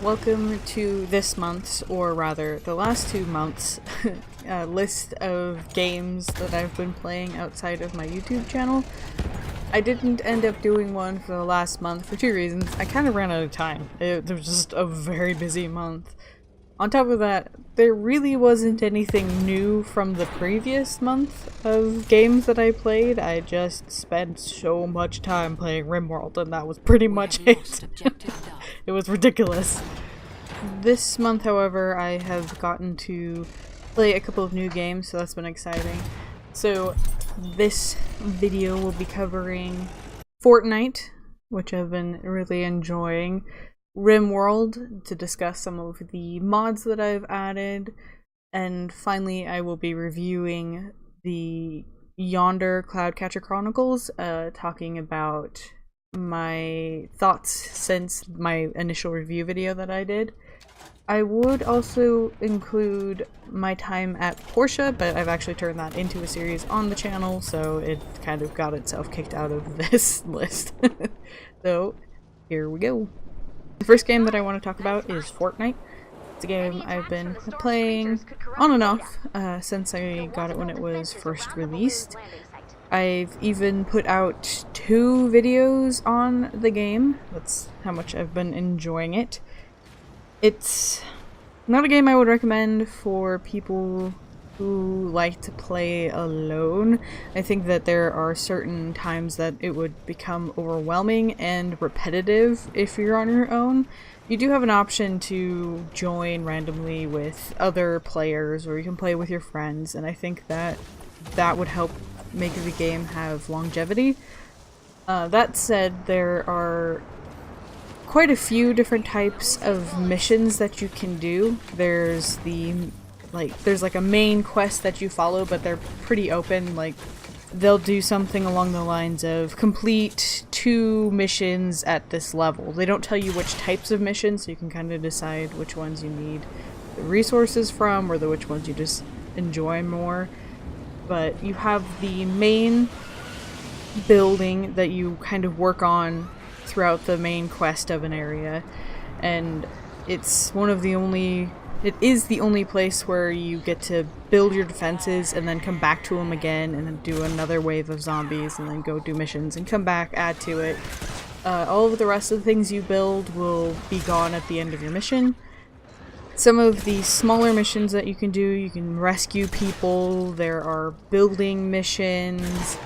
welcome to this month's, or rather the last 2 months, list of games that I've been playing outside of my YouTube channel. I didn't end up doing one for the last month for 2 reasons. I kind of ran out of time. It was just a very busy month. On top of that, there really wasn't anything new from the previous month of games that I played. I just spent so much time playing Rimworld, and that was pretty much it. It was ridiculous. This month, however, I have gotten to play a couple of new games, so that's been exciting. So this video will be covering Fortnite, which I've been really enjoying, Rimworld to discuss some of the mods that I've added, and finally I will be reviewing the Yonder Cloudcatcher Chronicles, talking about my thoughts since my initial review video that I did. I would also include my time at Portia, but I've actually turned that into a series on the channel, so it kind of got itself kicked out of this list. So here we go. The first game that I want to talk about is Fortnite. It's a game I've been playing on and off since I got it when it was first released. I've even put out 2 videos on the game. That's how much I've been enjoying it. It's not a game I would recommend for people who like to play alone. I think that there are certain times that it would become overwhelming and repetitive if you're on your own. You do have an option to join randomly with other players, or you can play with your friends, and I think that that would help make the game have longevity. That said, there are quite a few different types of missions that you can do. There's like a main quest that you follow, but they're pretty open. Like, they'll do something along the lines of complete 2 missions at this level. They don't tell you which types of missions, so you can kind of decide which ones you need the resources from, or which ones you just enjoy more. But you have the main building that you kind of work on throughout the main quest of an area, and it's it is the only place where you get to build your defenses and then come back to them again and then do another wave of zombies and then go do missions and come back, add to it. All of the rest of the things you build will be gone at the end of your mission. Some of the smaller missions that you can rescue people, there are building missions,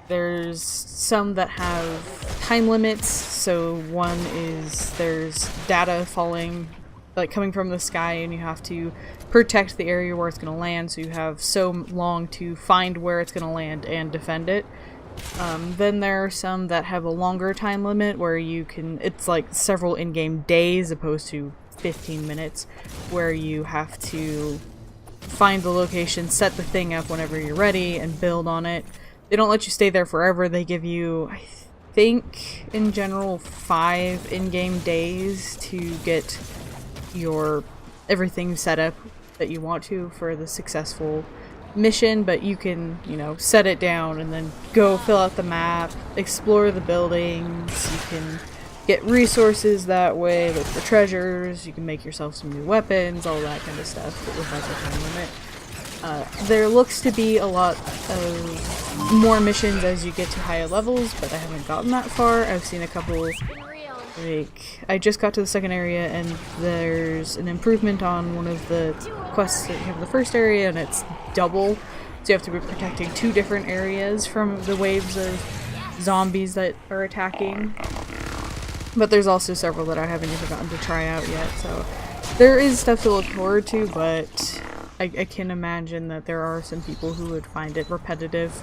there's some that have time limits. So one is there's data falling, like coming from the sky, and you have to protect the area where it's going to land, so you have so long to find where it's going to land and defend it. Then there are some that have a longer time limit where it's like several in-game days opposed to 15 minutes, where you have to find the location, set the thing up whenever you're ready, and build on it. They don't let you stay there forever. They give you, I think, in general, 5 in-game days to get your everything set up that you want to for the successful mission, but you can, set it down and then go fill out the map, explore the buildings, you can get resources that way, look for treasures, you can make yourself some new weapons, all that kind of stuff, but without the time limit. There looks to be a lot of more missions as you get to higher levels, but I haven't gotten that far. I've seen a couple. I just got to the second area, and there's an improvement on one of the quests that you have in the first area, and it's double. So you have to be protecting 2 different areas from the waves of zombies that are attacking. But there's also several that I haven't even gotten to try out yet, so there is stuff to look forward to, but I can imagine that there are some people who would find it repetitive.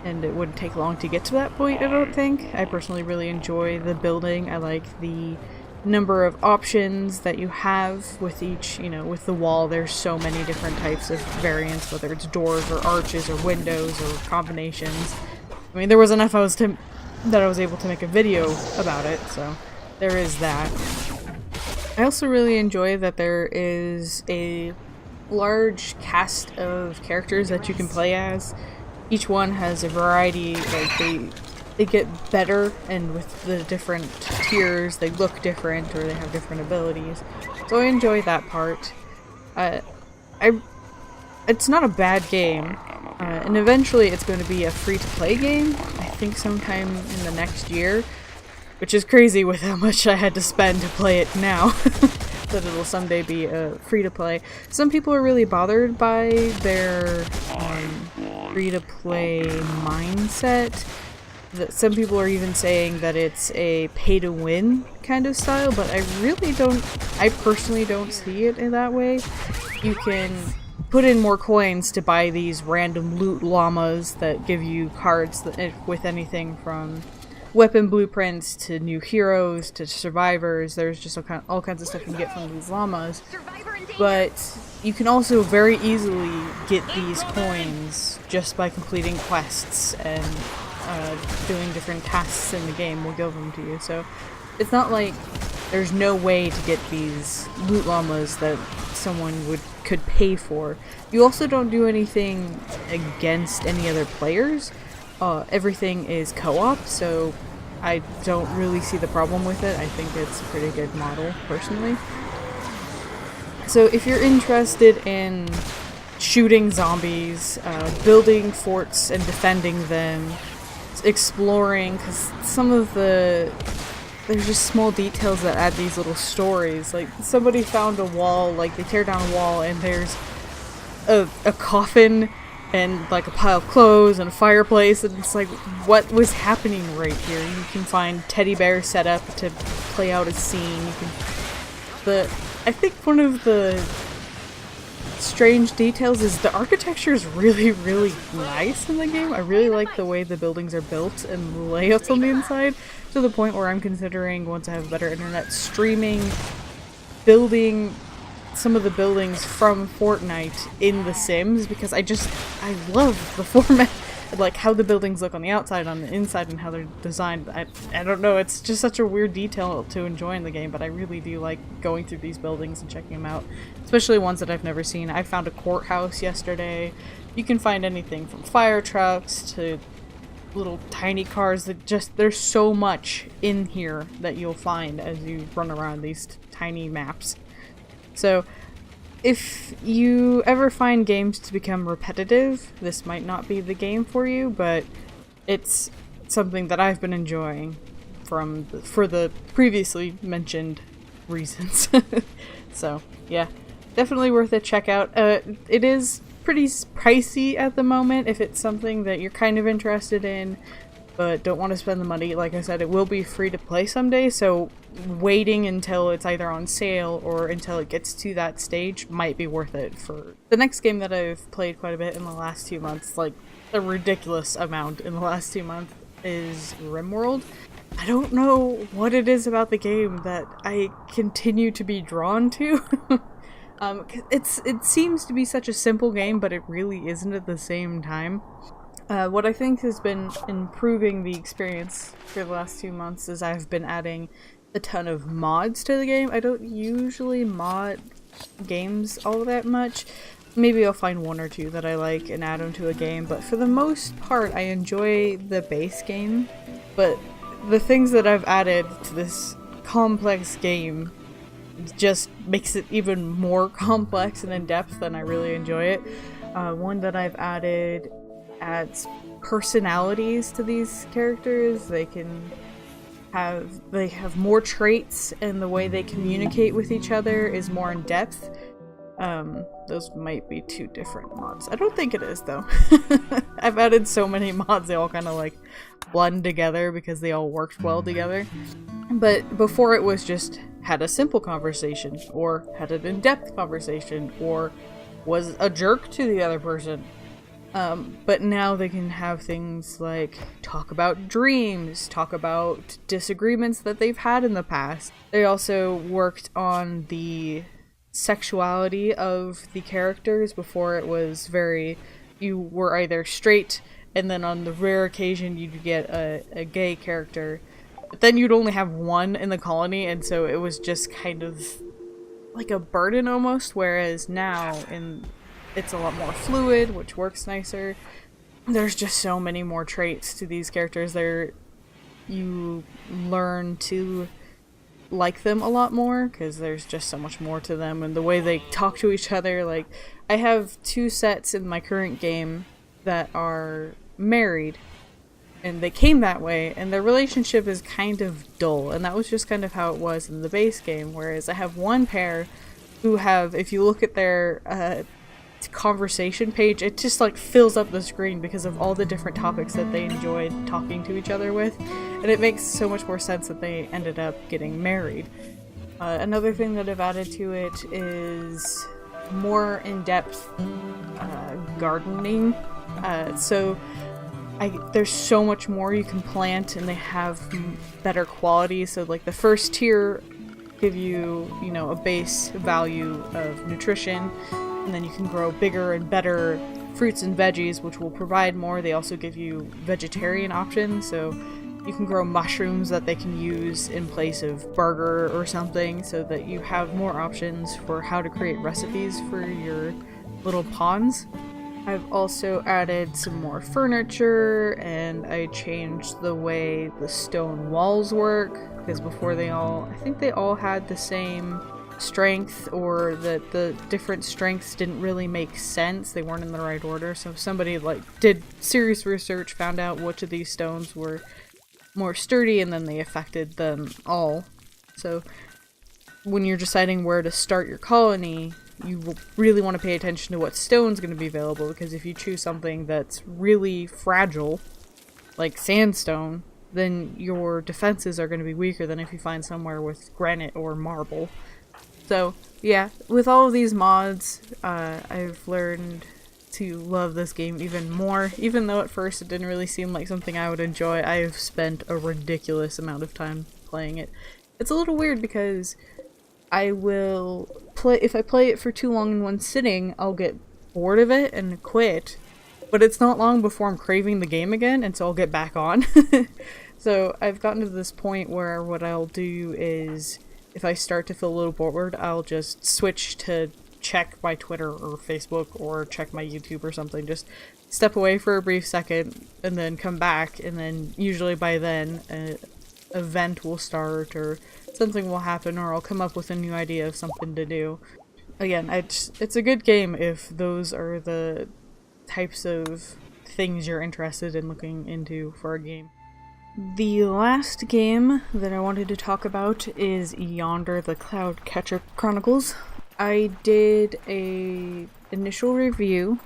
And it wouldn't take long to get to that point, I don't think. I personally really enjoy the building. I like the number of options that you have with each, with the wall. There's so many different types of variants, whether it's doors or arches or windows or combinations. I mean, there was enough that I was able to make a video about it, so there is that. I also really enjoy that there is a large cast of characters that you can play as. Each one has a variety, like they get better, and with the different tiers, they look different or they have different abilities. So I enjoy that part. It's not a bad game, and eventually it's going to be a free-to-play game, I think sometime in the next year, which is crazy with how much I had to spend to play it now, that it'll someday be free-to-play. Some people are really bothered by their free-to-play mindset. Some people are even saying that it's a pay-to-win kind of style, but I personally don't see it in that way. You can put in more coins to buy these random loot llamas that give you cards with anything from weapon blueprints to new heroes to survivors. There's just all kinds of stuff you can get from these llamas. But you can also very easily get these coins just by completing quests and doing different tasks in the game will give them to you. So it's not like there's no way to get these loot llamas that someone could pay for. You also don't do anything against any other players. Everything is co-op, so I don't really see the problem with it. I think it's a pretty good model, personally. So if you're interested in shooting zombies, building forts and defending them, exploring, because there's just small details that add these little stories. Like, somebody found a wall, like they tear down a wall and there's a coffin and like a pile of clothes and a fireplace, and it's like, what was happening right here? You can find teddy bears set up to play out a scene. I think one of the strange details is the architecture is really, really nice in the game. I really like the way the buildings are built and the layouts on the inside, to the point where I'm considering, once I have better internet, building some of the buildings from Fortnite in The Sims, because I love the format, like how the buildings look on the outside, on the inside, and how they're designed. I don't know, it's just such a weird detail to enjoy in the game, but I really do like going through these buildings and checking them out, especially ones that I've never seen. I found a courthouse yesterday. You can find anything from fire trucks to little tiny cars there's so much in here that you'll find as you run around these tiny maps. So if you ever find games to become repetitive, this might not be the game for you, but it's something that I've been enjoying for the previously mentioned reasons. So yeah, definitely worth a check out. It is pretty pricey at the moment if it's something that you're kind of interested in but don't want to spend the money. Like I said, it will be free to play someday, so waiting until it's either on sale or until it gets to that stage might be worth it. For the next game that I've played quite a bit in the last 2 months, like a ridiculous amount in the last 2 months, is Rimworld. I don't know what it is about the game that I continue to be drawn to. It seems to be such a simple game, but it really isn't at the same time. What I think has been improving the experience for the last 2 months is I've been adding a ton of mods to the game. I don't usually mod games all that much. Maybe I'll find one or two that I like and add them to a game, but for the most part I enjoy the base game. But the things that I've added to this complex game just makes it even more complex and in-depth, and I really enjoy it. One that I've added adds personalities to these characters. They have more traits, and the way they communicate with each other is more in depth. Those might be two different mods. I don't think it is, though. I've added so many mods, they all kind of like blend together because they all worked well together. But before it was just had a simple conversation, or had an in-depth conversation, or was a jerk to the other person. But now they can have things like talk about dreams, talk about disagreements that they've had in the past. They also worked on the sexuality of the characters. Before it was you were either straight, and then on the rare occasion you'd get a gay character. But then you'd only have one in the colony, and so it was just kind of like a burden almost, whereas now it's a lot more fluid, which works nicer. There's just so many more traits to these characters. you learn to like them a lot more, because there's just so much more to them, and the way they talk to each other. Like, I have 2 sets in my current game that are married, and they came that way, and their relationship is kind of dull, and that was just kind of how it was in the base game, whereas I have one pair who have, if you look at their conversation page, it just like fills up the screen because of all the different topics that they enjoyed talking to each other with, and it makes so much more sense that they ended up getting married. Another thing that I've added to it is more in-depth gardening. So there's so much more you can plant, and they have better quality. So like the first tier give you, you know, a base value of nutrition, and then you can grow bigger and better fruits and veggies, which will provide more. They also give you vegetarian options, so you can grow mushrooms that they can use in place of burger or something, so that you have more options for how to create recipes for your little ponds. I've also added some more furniture, and I changed the way the stone walls work, because before I think they all had the same strength, or that the different strengths didn't really make sense. They weren't in the right order, so if somebody like did serious research, found out which of these stones were more sturdy, and then they affected them all. So when you're deciding where to start your colony, you really want to pay attention to what stone's going to be available, because if you choose something that's really fragile, like sandstone, then your defenses are going to be weaker than if you find somewhere with granite or marble. So yeah, with all of these mods, I've learned to love this game even more. Even though at first it didn't really seem like something I would enjoy, I've spent a ridiculous amount of time playing it. It's a little weird because I will if I play it for too long in one sitting, I'll get bored of it and quit. But it's not long before I'm craving the game again, and so I'll get back on. So I've gotten to this point where what I'll do is, if I start to feel a little bored, I'll just switch to check my Twitter or Facebook or check my YouTube or something. Just step away for a brief second and then come back, and then usually by then an event will start or something will happen, or I'll come up with a new idea of something to do. Again, it's a good game if those are the types of things you're interested in looking into for a game. The last game that I wanted to talk about is Yonder, the Cloud Catcher Chronicles. I did a initial review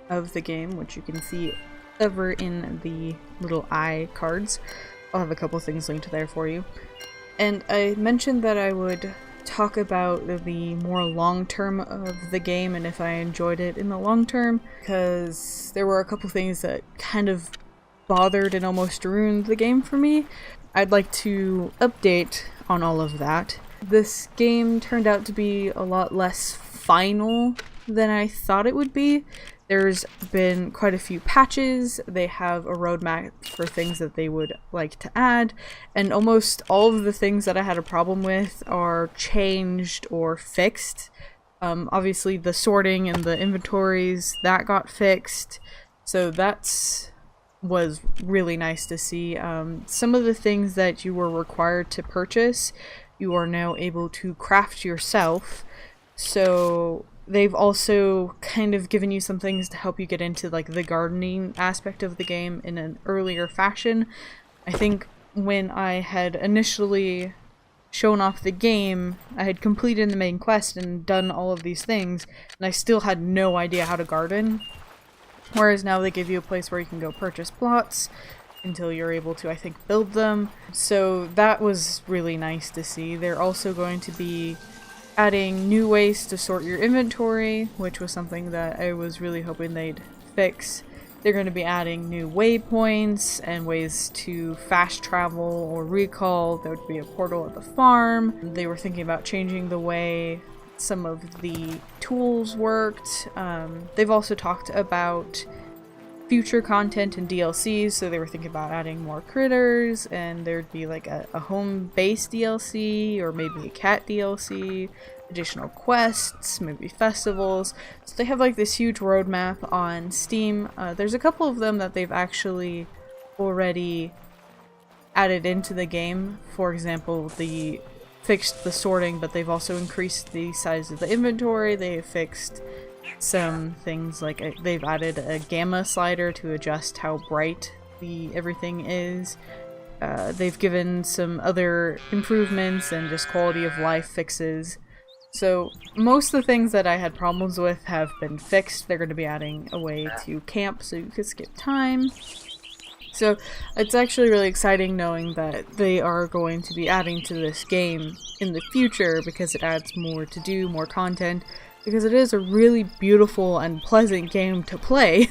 of the game, which you can see over in the little eye cards. I'll have a couple things linked there for you. And I mentioned that I would talk about the more long term of the game and if I enjoyed it in the long term, because there were a couple things that kind of bothered and almost ruined the game for me. I'd like to update on all of that. This game turned out to be a lot less final than I thought it would be. There's been quite a few patches. They have a roadmap for things that they would like to add, and almost all of the things that I had a problem with are changed or fixed. Obviously the sorting and the inventories, that got fixed, so was really nice to see. Some of the things that you were required to purchase, you are now able to craft yourself. So they've also kind of given you some things to help you get into like the gardening aspect of the game in an earlier fashion. I think when I had initially shown off the game, I had completed the main quest and done all of these things, and I still had no idea how to garden. Whereas now they give you a place where you can go purchase plots until you're able to, I think, build them. So that was really nice to see. They're also going to be adding new ways to sort your inventory, which was something that I was really hoping they'd fix. They're going to be adding new waypoints and ways to fast travel or recall. There would be a portal at the farm. They were thinking about changing the way some of the tools worked. They've also talked about future content and DLCs, so they were thinking about adding more critters, and there'd be like a home-based DLC, or maybe a cat DLC, additional quests, maybe festivals. So they have like this huge roadmap on Steam. There's a couple of them that they've actually already added into the game. For example, they fixed the sorting, but they've also increased the size of the inventory. They fixed some things like they've added a gamma slider to adjust how bright everything is. They've given some other improvements and just quality of life fixes. So most of the things that I had problems with have been fixed. They're going to be adding a way to camp so you could skip time. So it's actually really exciting knowing that they are going to be adding to this game in the future, because it adds more to do, more content, because it is a really beautiful and pleasant game to play.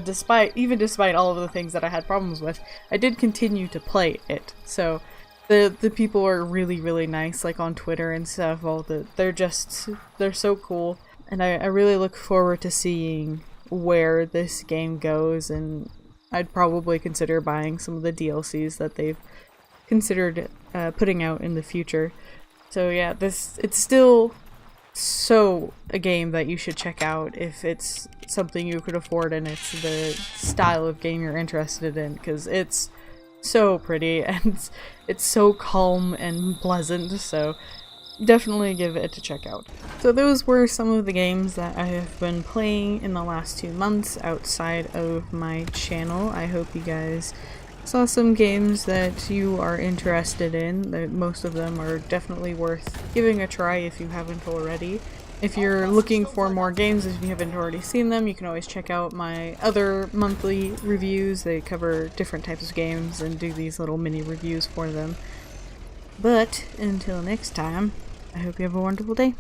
Despite all of the things that I had problems with, I did continue to play it. So the people are really, really nice, like on Twitter and stuff. They're so cool, and I really look forward to seeing where this game goes, and I'd probably consider buying some of the DLCs that they've considered putting out in the future. So yeah, it's still so a game that you should check out if it's something you could afford and it's the style of game you're interested in, because it's so pretty and it's so calm and pleasant, so definitely give it a check out. So those were some of the games that I have been playing in the last 2 months outside of my channel. I hope you guys saw some games that you are interested in. Most of them are definitely worth giving a try if you haven't already. If you're looking for more games, if you haven't already seen them, you can always check out my other monthly reviews. They cover different types of games and do these little mini reviews for them. But until next time, I hope you have a wonderful day.